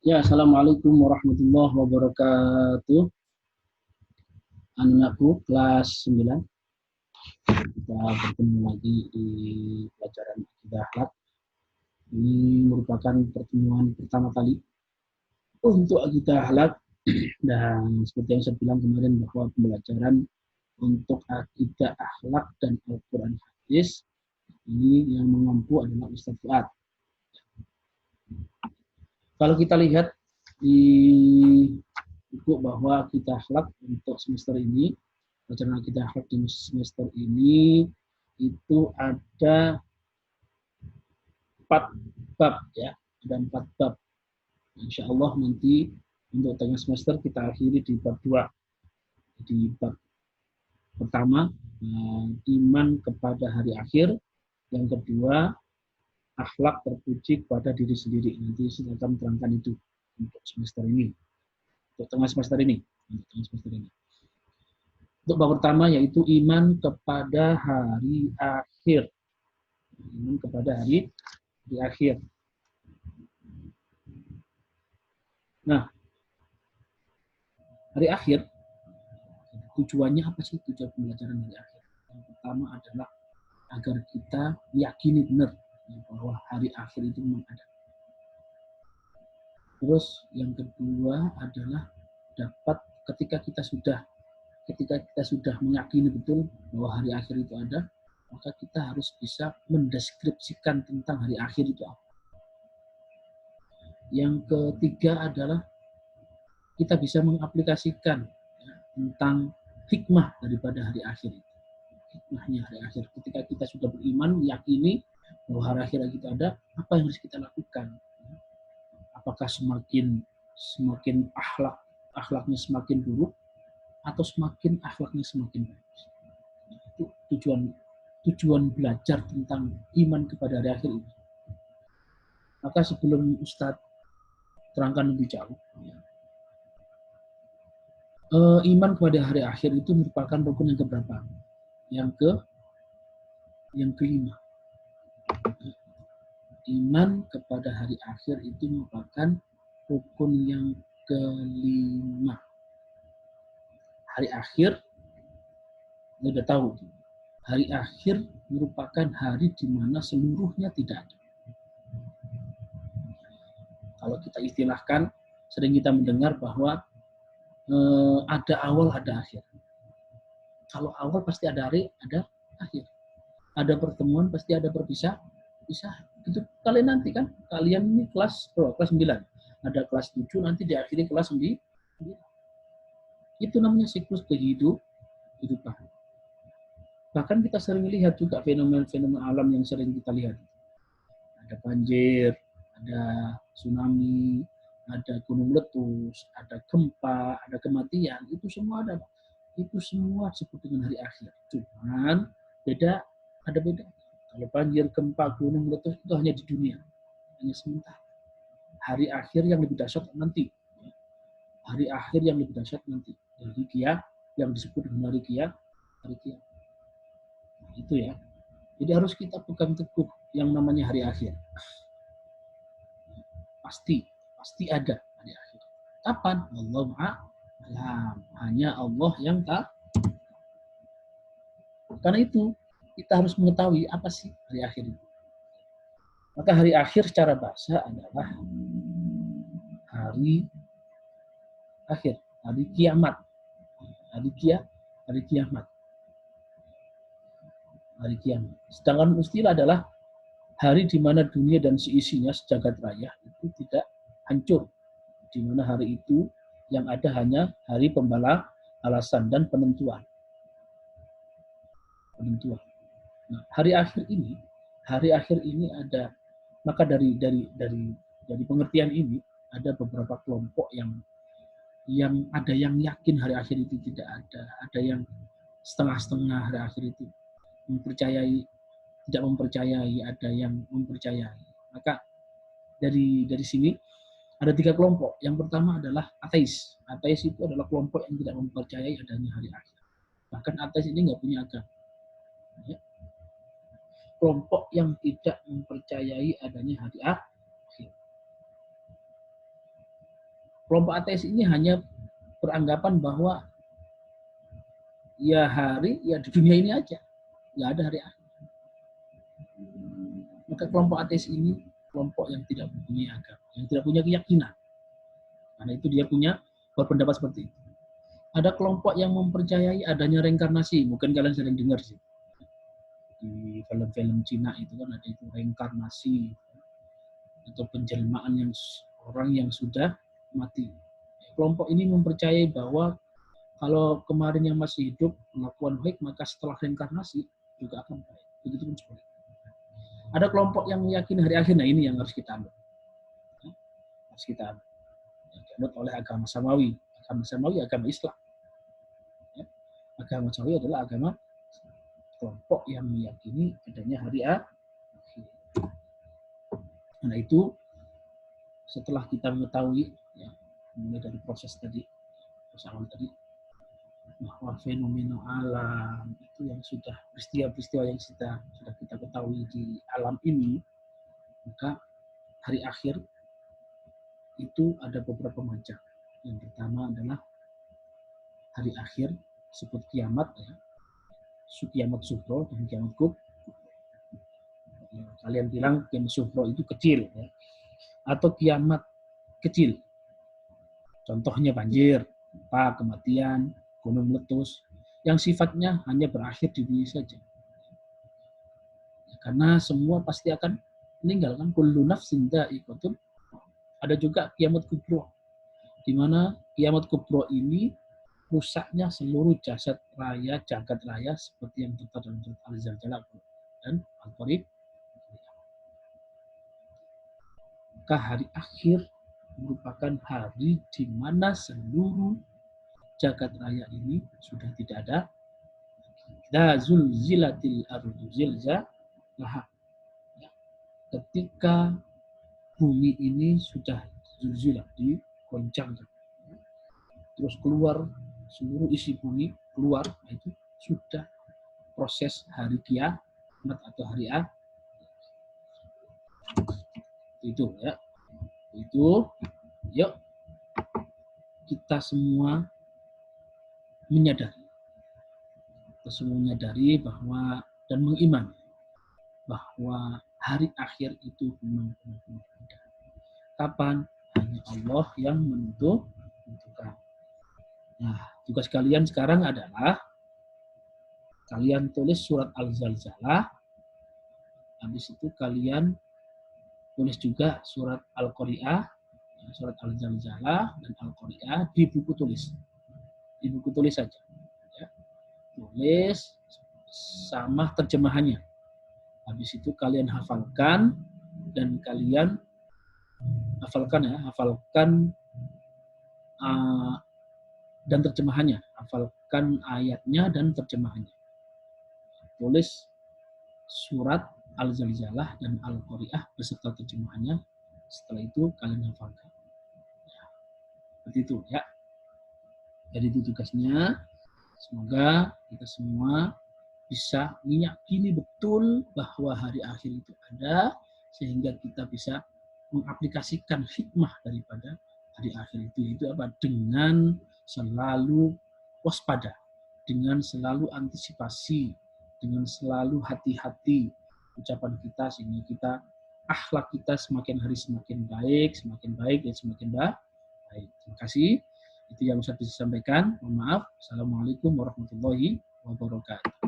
Ya, assalamualaikum warahmatullahi wabarakatuh. Anakku kelas 9. Kita bertemu lagi di pelajaran akidah akhlak. Ini merupakan pertemuan pertama kali untuk akidah akhlak, dan seperti yang saya bilang kemarin bahwa pembelajaran untuk akidah akhlak dan Al-Quran hadis ini yang mengampu adalah Ustaz Fuad. Kalau kita lihat di buku bahwa akidah akhlak untuk semester ini, pelajaran akidah akhlak di semester ini itu ada 4 bab ya, ada 4 bab. Insya Allah nanti untuk tengah semester kita akhiri di bab 2. Di bab pertama, iman kepada hari akhir. Yang kedua, akhlak terpuji kepada diri sendiri. Nanti saya akan terangkan itu untuk semester ini, untuk tengah semester ini. Untuk bab pertama yaitu iman kepada hari akhir. Iman kepada hari akhir. Nah, hari akhir, tujuannya apa sih tujuan pembelajaran hari akhir? Yang pertama adalah agar kita yakini benar bahwa hari akhir itu memang ada. Terus yang kedua adalah dapat ketika kita sudah meyakini betul bahwa hari akhir itu ada, maka kita harus bisa mendeskripsikan tentang hari akhir itu apa. Yang ketiga adalah kita bisa mengaplikasikan tentang hikmah daripada hari akhir itu. Hikmahnya hari akhir. Ketika kita sudah beriman, meyakini bahwa hari akhir itu ada, apa yang harus kita lakukan? Apakah semakin akhlaknya semakin buruk atau semakin akhlaknya semakin bagus? Itu tujuan belajar tentang iman kepada hari akhir ini. Maka sebelum Ustadz terangkan lebih jauh, iman kepada hari akhir itu merupakan rukun yang keberapa? Yang kelima. Iman kepada hari akhir itu merupakan rukun yang kelima. Hari akhir, kita sudah tahu, hari akhir merupakan hari di mana seluruhnya tidak ada. Kalau kita istilahkan, sering kita mendengar bahwa ada awal, ada akhir. Kalau awal pasti ada akhir. Ada pertemuan, pasti ada perpisah. Itu kalian nanti kan, kalian ini kelas 9. Ada kelas 7, nanti diakhiri kelas 9. Itu namanya siklus kehidupan. Bahkan kita sering lihat juga fenomena alam yang sering kita lihat. Ada banjir, ada tsunami, ada gunung meletus, ada gempa, ada kematian. Itu semua ada. Itu semua disebut dengan hari akhir. Cuman ada beda. Kalau banjir, gempa, gunung meletus itu hanya di dunia. Hanya sementara. Hari akhir yang lebih dahsyat nanti. Hari akhir yang lebih dahsyat nanti. Hari Qiyamah yang disebut dengan hari Qiyamah. Nah, itu ya. Jadi harus kita pegang teguh yang namanya hari akhir. Pasti ada hari akhir. Kapan? Wallahu a'lam. Hanya Allah yang tahu. Karena itu kita harus mengetahui apa sih hari akhir itu. Maka hari akhir secara bahasa adalah hari akhir, hari kiamat. Hari kiamat. Hari kiamat. Sedangkan istilah adalah hari di mana dunia dan seisinya sejagat raya itu tidak hancur. Di mana hari itu yang ada hanya hari pembalasan dan penentuan. Nah, hari akhir ini ada, maka dari pengertian ini ada beberapa kelompok yang ada yang yakin hari akhir itu tidak ada yang setengah-setengah hari akhir itu tidak mempercayai, ada yang mempercayai. Maka dari sini ada 3 kelompok. Yang pertama adalah ateis. Ateis itu adalah kelompok yang tidak mempercayai adanya hari akhir. Bahkan ateis ini nggak punya agama. Ya. Kelompok yang tidak mempercayai adanya hari akhir. Kelompok ateis ini hanya beranggapan bahwa ya hari ya di dunia ini aja, nggak ada hari akhir. Maka kelompok ateis ini kelompok yang tidak mempunyai agama, yang tidak punya keyakinan. Karena itu dia punya berpendapat seperti itu. Ada kelompok yang mempercayai adanya reinkarnasi. Mungkin kalian sering dengar sih. Di film-film Cina itu kan ada itu reinkarnasi atau penjelmaan yang orang yang sudah mati. Kelompok ini mempercayai bahwa kalau kemarin yang masih hidup melakukan baik, maka setelah reinkarnasi juga akan baik. Begitu pun sebaliknya. Ada kelompok yang meyakini hari akhir. Nah ini yang harus kita ambil. Harus kita ambil. Yang dianut oleh agama Samawi. Agama Samawi agama Islam. Agama Samawi adalah agama kelompok yang meyakini adanya hari akhir. Nah itu setelah kita mengetahui ya, mulai dari proses awal tadi bahwa fenomena alam itu yang sudah peristiwa-peristiwa yang sudah kita ketahui di alam ini, maka hari akhir itu ada beberapa macam. Yang pertama adalah hari akhir disebut kiamat ya. Kiamat suhro dan kiamat kubro. Kalian bilang kiamat suhro itu kecil ya. Atau kiamat kecil. Contohnya banjir, gempa, kematian, gunung meletus yang sifatnya hanya berakhir di dunia saja. Ya, karena semua pasti akan meninggal kan, kullu nafsin dha'iqatul. Ada juga kiamat kubro, di mana kiamat kubro ini rusaknya seluruh jagat raya seperti yang tertera dalam surat Al-Zalzalah dan Al-Qarib. Maka hari akhir merupakan hari di mana seluruh jagat raya ini sudah tidak ada. Da zulzilatil ardu zilzalaha. Ketika bumi ini sudah zulzilah, digoncangkan. Terus keluar seluruh isi bumi keluar, itu sudah proses hari kiamat atau hari akhir. Itu ya. Itu yuk kita semua menyadari bahwa dan mengimani bahwa hari akhir itu memang benar-benar ada. Kapan? Hanya Allah yang menentukan. Nah, tugas kalian sekarang adalah kalian tulis surat Al-Zalzalah. Habis itu kalian tulis juga surat Al-Qari'ah, surat Al-Zalzalah dan Al-Qari'ah di buku tulis. Di buku tulis saja. Ya. Tulis sama terjemahannya. Habis itu kalian hafalkan dan kalian hafalkan dan terjemahannya, hafalkan ayatnya dan terjemahannya. Tulis surat Al-Zalzalah dan Al-Qari'ah beserta terjemahannya. Setelah itu kalian hafalkan. Ya, seperti itu ya. Jadi itu tugasnya. Semoga kita semua bisa meyakini betul bahwa hari akhir itu ada, sehingga kita bisa mengaplikasikan hikmah daripada hari akhir itu. Itu apa? Dengan selalu waspada, dengan selalu antisipasi, dengan selalu hati-hati ucapan kita, sehingga kita akhlak kita semakin hari semakin baik dan semakin baik. Terima kasih. Itu yang bisa saya sampaikan. Mohon maaf. Assalamualaikum warahmatullahi wabarakatuh.